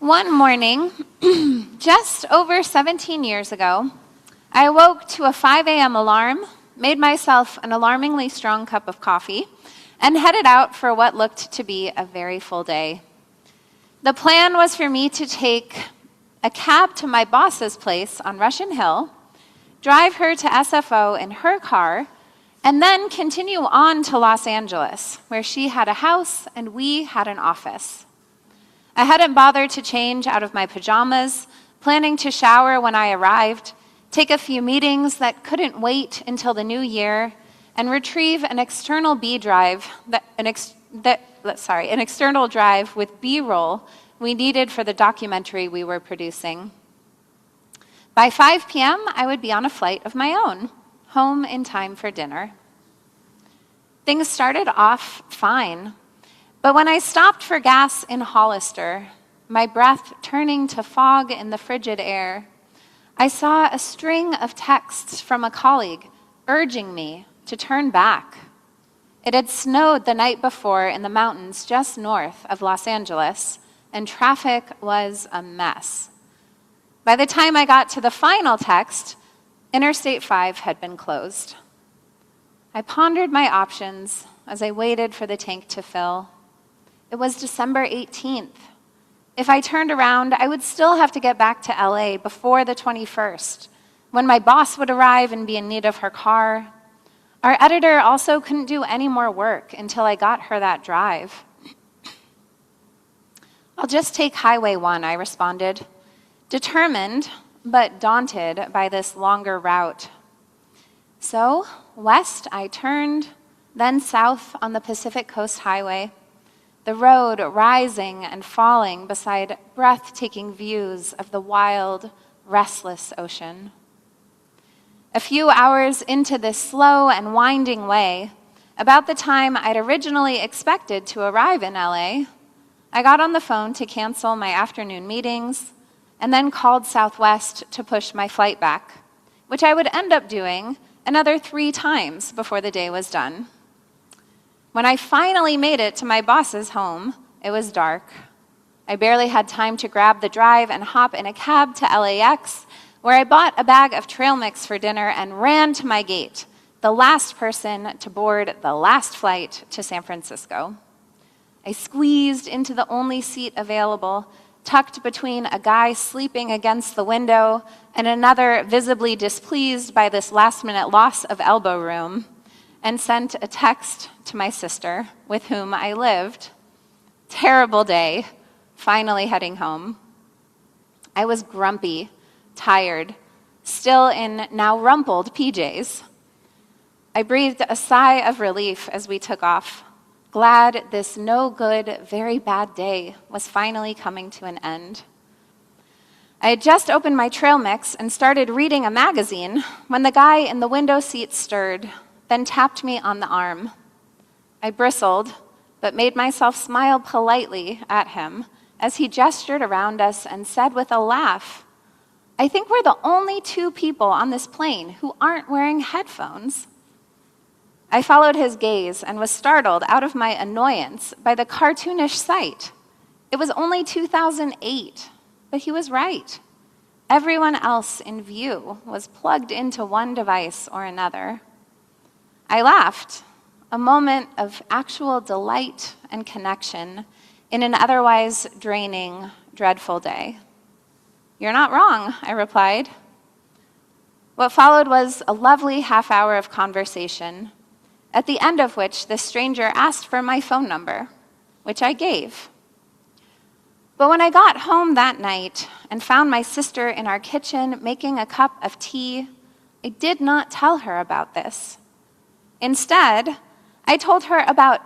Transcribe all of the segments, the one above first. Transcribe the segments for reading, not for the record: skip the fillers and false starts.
One morning, just over 17 years ago, I awoke to a 5 a.m. alarm, made myself an alarmingly strong cup of coffee, and headed out for what looked to be a very full day. The plan was for me to take a cab to my boss's place on Russian Hill, drive her to SFO in her car, and then continue on to Los Angeles, where she had a house and we had an office. I hadn't bothered to change out of my pajamas, planning to shower when I arrived, take a few meetings that couldn't wait until the new year, and retrieve an external drive with B-roll we needed for the documentary we were producing. By 5 p.m., I would be on a flight of my own, home in time for dinner. Things started off fine, but when I stopped for gas in Hollister, my breath turning to fog in the frigid air, I saw a string of texts from a colleague urging me to turn back. It had snowed the night before in the mountains just north of Los Angeles, and traffic was a mess. By the time I got to the final text, Interstate 5 had been closed. I pondered my options as I waited for the tank to fill. It was December 18th. If I turned around, I would still have to get back to LA before the 21st, when my boss would arrive and be in need of her car. Our editor also couldn't do any more work until I got her that drive. I'll just take Highway 1, I responded, determined but daunted by this longer route. So, west I turned, then south on the Pacific Coast Highway, the road rising and falling beside breathtaking views of the wild, restless ocean. A few hours into this slow and winding way, about the time I'd originally expected to arrive in LA, I got on the phone to cancel my afternoon meetings and then called Southwest to push my flight back, which I would end up doing another 3 times before the day was done. When I finally made it to my boss's home, it was dark. I barely had time to grab the drive and hop in a cab to LAX, where I bought a bag of trail mix for dinner and ran to my gate, the last person to board the last flight to San Francisco. I squeezed into the only seat available, tucked between a guy sleeping against the window and another visibly displeased by this last-minute loss of elbow room, and sent a text to my sister, with whom I lived. Terrible day, finally heading home. I was grumpy, tired, still in now rumpled PJs. I breathed a sigh of relief as we took off, glad this no-good, very bad day was finally coming to an end. I had just opened my trail mix and started reading a magazine when the guy in the window seat stirred, then tapped me on the arm. I bristled, but made myself smile politely at him as he gestured around us and said with a laugh, "I think we're the only 2 people on this plane who aren't wearing headphones." I followed his gaze and was startled out of my annoyance by the cartoonish sight. It was only 2008, but he was right. Everyone else in view was plugged into one device or another. I laughed, a moment of actual delight and connection in an otherwise draining, dreadful day. "You're not wrong," I replied. What followed was a lovely half-hour of conversation, at the end of which the stranger asked for my phone number, which I gave. But when I got home that night and found my sister in our kitchen making a cup of tea, I did not tell her about this. Instead, I told her about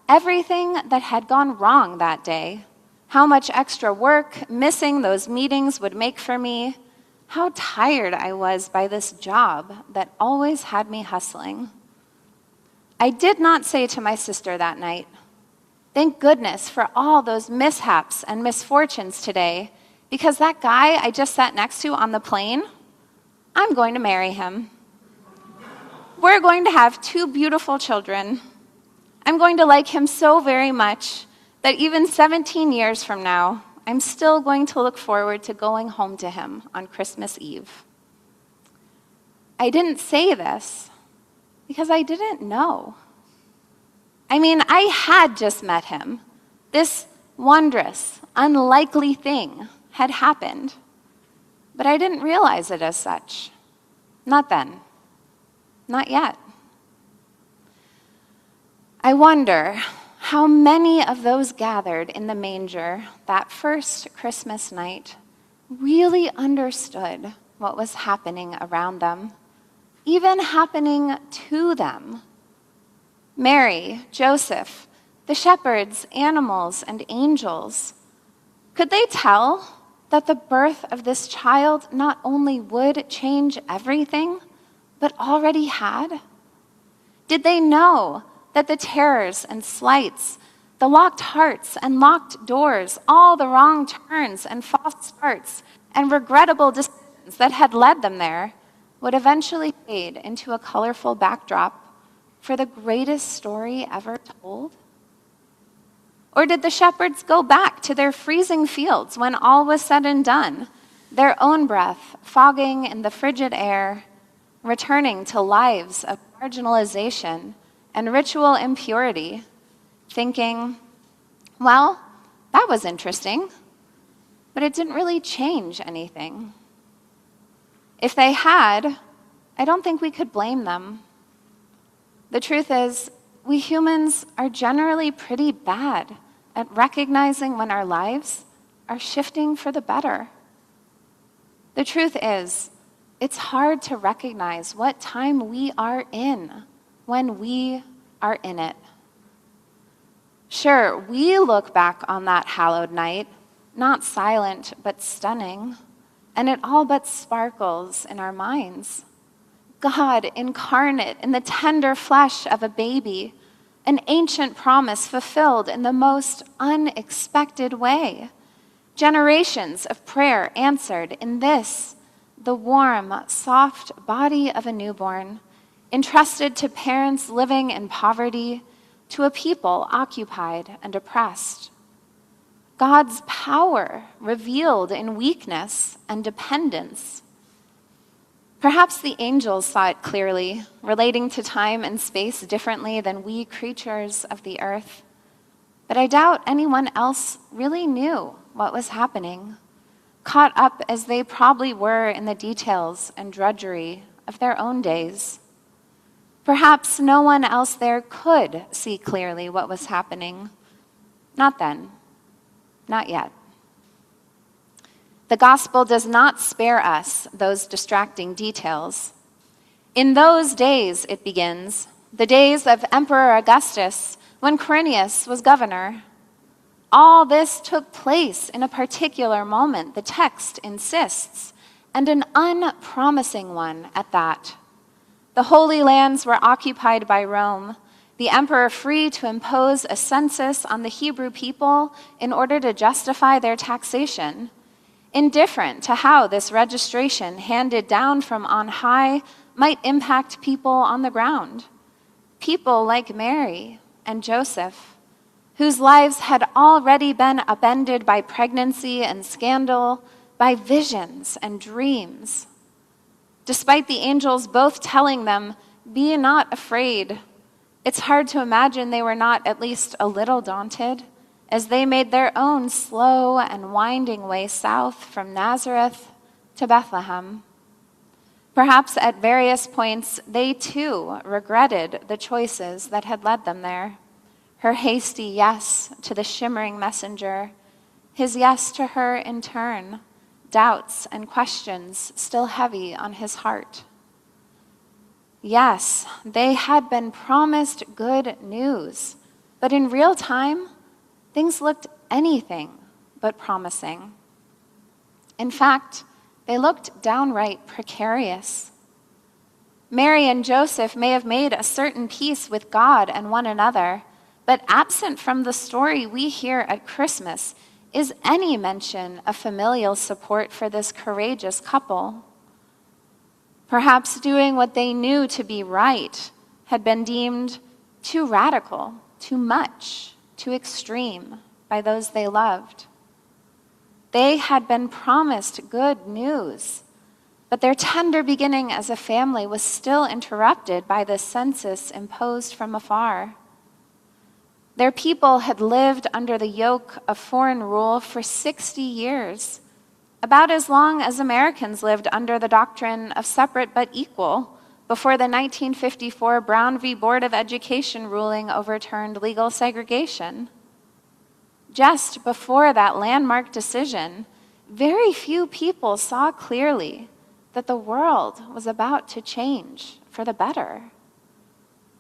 everything that had gone wrong that day, how much extra work missing those meetings would make for me, how tired I was by this job that always had me hustling. I did not say to my sister that night, "Thank goodness for all those mishaps and misfortunes today, because that guy I just sat next to on the plane, I'm going to marry him. We're going to have 2 beautiful children. I'm going to like him so very much that even 17 years from now, I'm still going to look forward to going home to him on Christmas Eve. I didn't say this because I didn't know. I mean, I had just met him. This wondrous, unlikely thing had happened, but I didn't realize it as such. Not then. Not yet. I wonder how many of those gathered in the manger that first Christmas night really understood what was happening around them, even happening to them. Mary, Joseph, the shepherds, animals, and angels. Could they tell that the birth of this child not only would change everything, but already had? Did they know that the terrors and slights, the locked hearts and locked doors, all the wrong turns and false starts and regrettable decisions that had led them there would eventually fade into a colorful backdrop for the greatest story ever told? Or did the shepherds go back to their freezing fields when all was said and done, their own breath fogging in the frigid air, returning to lives of marginalization and ritual impurity, thinking, well, that was interesting, but it didn't really change anything? If they had, I don't think we could blame them. The truth is, we humans are generally pretty bad at recognizing when our lives are shifting for the better. The truth is, it's hard to recognize what time we are in when we are in it. Sure, we look back on that hallowed night, not silent but stunning, and it all but sparkles in our minds. God incarnate in the tender flesh of a baby, an ancient promise fulfilled in the most unexpected way. Generations of prayer answered in this, the warm, soft body of a newborn, entrusted to parents living in poverty, to a people occupied and oppressed. God's power revealed in weakness and dependence. Perhaps the angels saw it clearly, relating to time and space differently than we creatures of the earth. But I doubt anyone else really knew what was happening, caught up as they probably were in the details and drudgery of their own days. Perhaps no one else there could see clearly what was happening. Not then. Not yet. The gospel does not spare us those distracting details. In those days, it begins, the days of Emperor Augustus, when Quirinius was governor. All this took place in a particular moment, the text insists, and an unpromising one at that. The Holy Lands were occupied by Rome, the emperor free to impose a census on the Hebrew people in order to justify their taxation, indifferent to how this registration handed down from on high might impact people on the ground. People like Mary and Joseph, whose lives had already been upended by pregnancy and scandal, by visions and dreams. Despite the angels both telling them, "Be not afraid," it's hard to imagine they were not at least a little daunted as they made their own slow and winding way south from Nazareth to Bethlehem. Perhaps at various points, they too regretted the choices that had led them there. Her hasty yes to the shimmering messenger, his yes to her in turn, doubts and questions still heavy on his heart. Yes, they had been promised good news, but in real time, things looked anything but promising. In fact, they looked downright precarious. Mary and Joseph may have made a certain peace with God and one another, but absent from the story we hear at Christmas is any mention of familial support for this courageous couple. Perhaps doing what they knew to be right had been deemed too radical, too much, too extreme by those they loved. They had been promised good news, but their tender beginning as a family was still interrupted by the census imposed from afar. Their people had lived under the yoke of foreign rule for 60 years, about as long as Americans lived under the doctrine of separate but equal before the 1954 Brown v. Board of Education ruling overturned legal segregation. Just before that landmark decision, very few people saw clearly that the world was about to change for the better.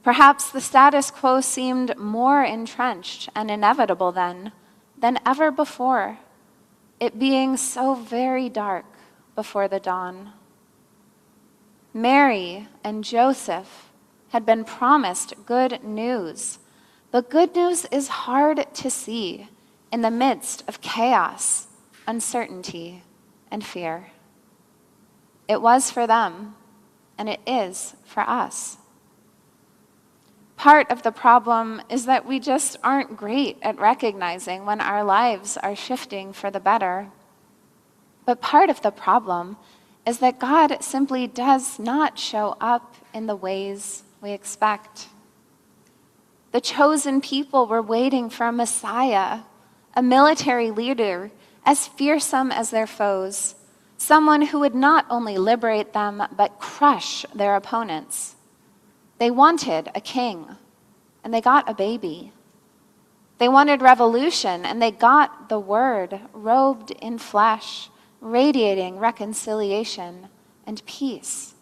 Perhaps the status quo seemed more entrenched and inevitable then than ever before, it being so very dark before the dawn. Mary and Joseph had been promised good news, but good news is hard to see in the midst of chaos, uncertainty, and fear. It was for them, and it is for us. Part of the problem is that we just aren't great at recognizing when our lives are shifting for the better. But part of the problem is that God simply does not show up in the ways we expect. The chosen people were waiting for a Messiah, a military leader as fearsome as their foes, someone who would not only liberate them but crush their opponents. They wanted a king, and they got a baby. They wanted revolution, and they got the Word robed in flesh, radiating reconciliation and peace.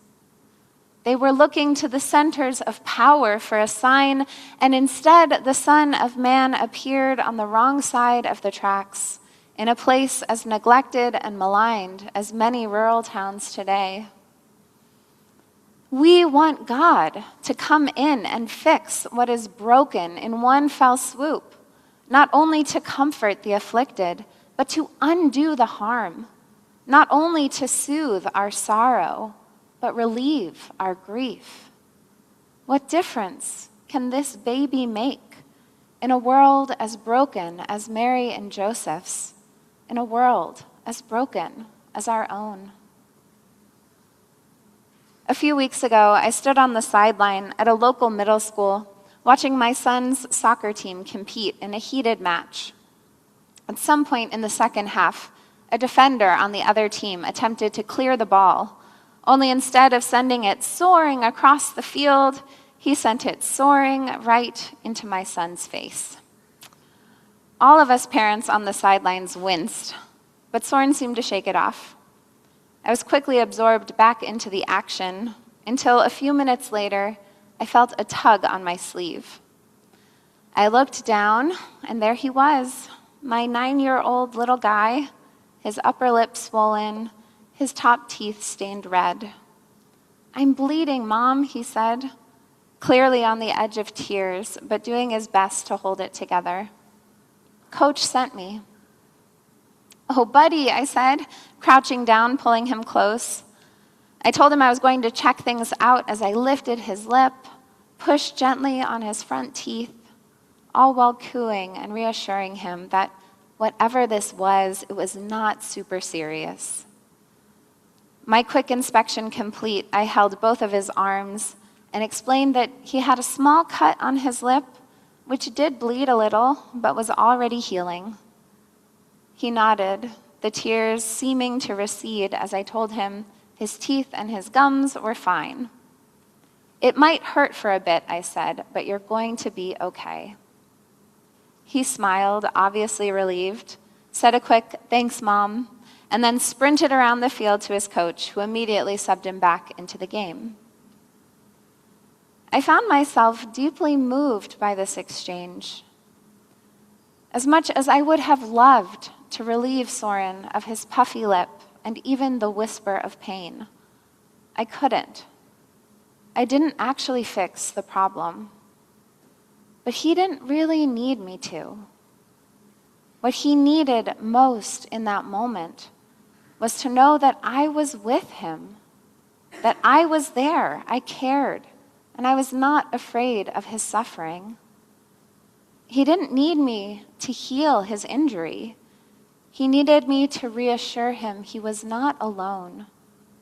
They were looking to the centers of power for a sign, and instead the Son of Man appeared on the wrong side of the tracks, in a place as neglected and maligned as many rural towns today. We want God to come in and fix what is broken in one fell swoop, not only to comfort the afflicted, but to undo the harm, not only to soothe our sorrow, but relieve our grief. What difference can this baby make in a world as broken as Mary and Joseph's, in a world as broken as our own? A few weeks ago, I stood on the sideline at a local middle school watching my son's soccer team compete in a heated match. At some point in the second half, a defender on the other team attempted to clear the ball, only instead of sending it soaring across the field, he sent it soaring right into my son's face. All of us parents on the sidelines winced, but Soren seemed to shake it off. I was quickly absorbed back into the action until a few minutes later, I felt a tug on my sleeve. I looked down, and there he was, my 9-year-old little guy, his upper lip swollen, his top teeth stained red. "I'm bleeding, Mom," he said, clearly on the edge of tears, but doing his best to hold it together. "Coach sent me." "Oh, buddy," I said, crouching down, pulling him close. I told him I was going to check things out as I lifted his lip, pushed gently on his front teeth, all while cooing and reassuring him that whatever this was, it was not super serious. My quick inspection complete, I held both of his arms and explained that he had a small cut on his lip, which did bleed a little, but was already healing. He nodded, the tears seeming to recede as I told him his teeth and his gums were fine. "It might hurt for a bit," I said, "but you're going to be okay." He smiled, obviously relieved, said a quick, "Thanks, Mom," and then sprinted around the field to his coach, who immediately subbed him back into the game. I found myself deeply moved by this exchange. As much as I would have loved to relieve Soren of his puffy lip and even the whisper of pain, I couldn't. I didn't actually fix the problem. But he didn't really need me to. What he needed most in that moment was to know that I was with him, that I was there, I cared, and I was not afraid of his suffering. He didn't need me to heal his injury. He needed me to reassure him he was not alone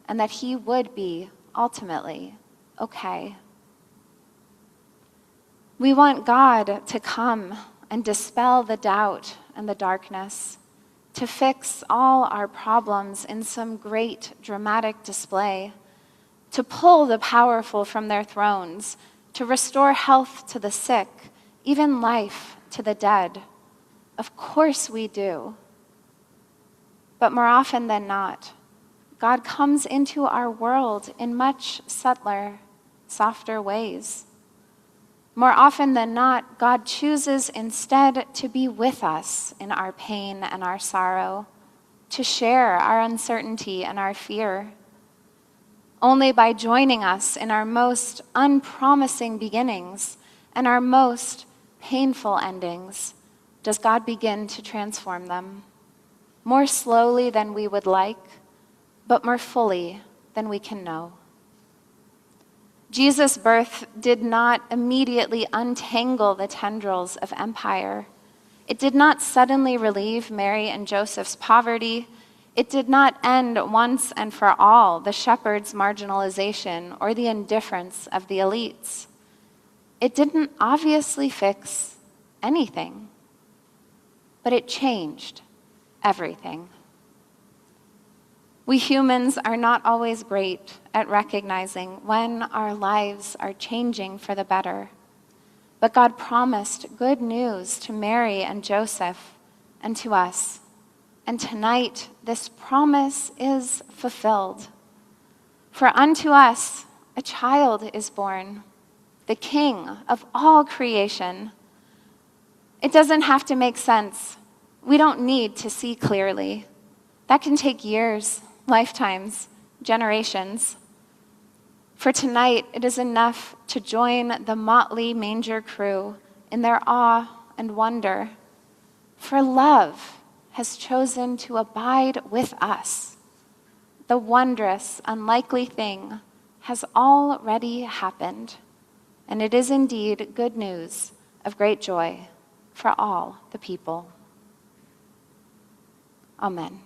and that he would be, ultimately, okay. We want God to come and dispel the doubt and the darkness, to fix all our problems in some great dramatic display, to pull the powerful from their thrones, to restore health to the sick, even life to the dead. Of course we do. But more often than not, God comes into our world in much subtler, softer ways. More often than not, God chooses instead to be with us in our pain and our sorrow, to share our uncertainty and our fear. Only by joining us in our most unpromising beginnings and our most painful endings does God begin to transform them, more slowly than we would like, but more fully than we can know. Jesus' birth did not immediately untangle the tendrils of empire. It did not suddenly relieve Mary and Joseph's poverty. It did not end once and for all the shepherds' marginalization or the indifference of the elites. It didn't obviously fix anything, but it changed everything. We humans are not always great at recognizing when our lives are changing for the better. But God promised good news to Mary and Joseph and to us. And tonight, this promise is fulfilled. For unto us a child is born, the King of all creation. It doesn't have to make sense. We don't need to see clearly. That can take years, lifetimes, generations. For tonight, it is enough to join the motley manger crew in their awe and wonder. For love has chosen to abide with us. The wondrous, unlikely thing has already happened, and it is indeed good news of great joy for all the people. Amen.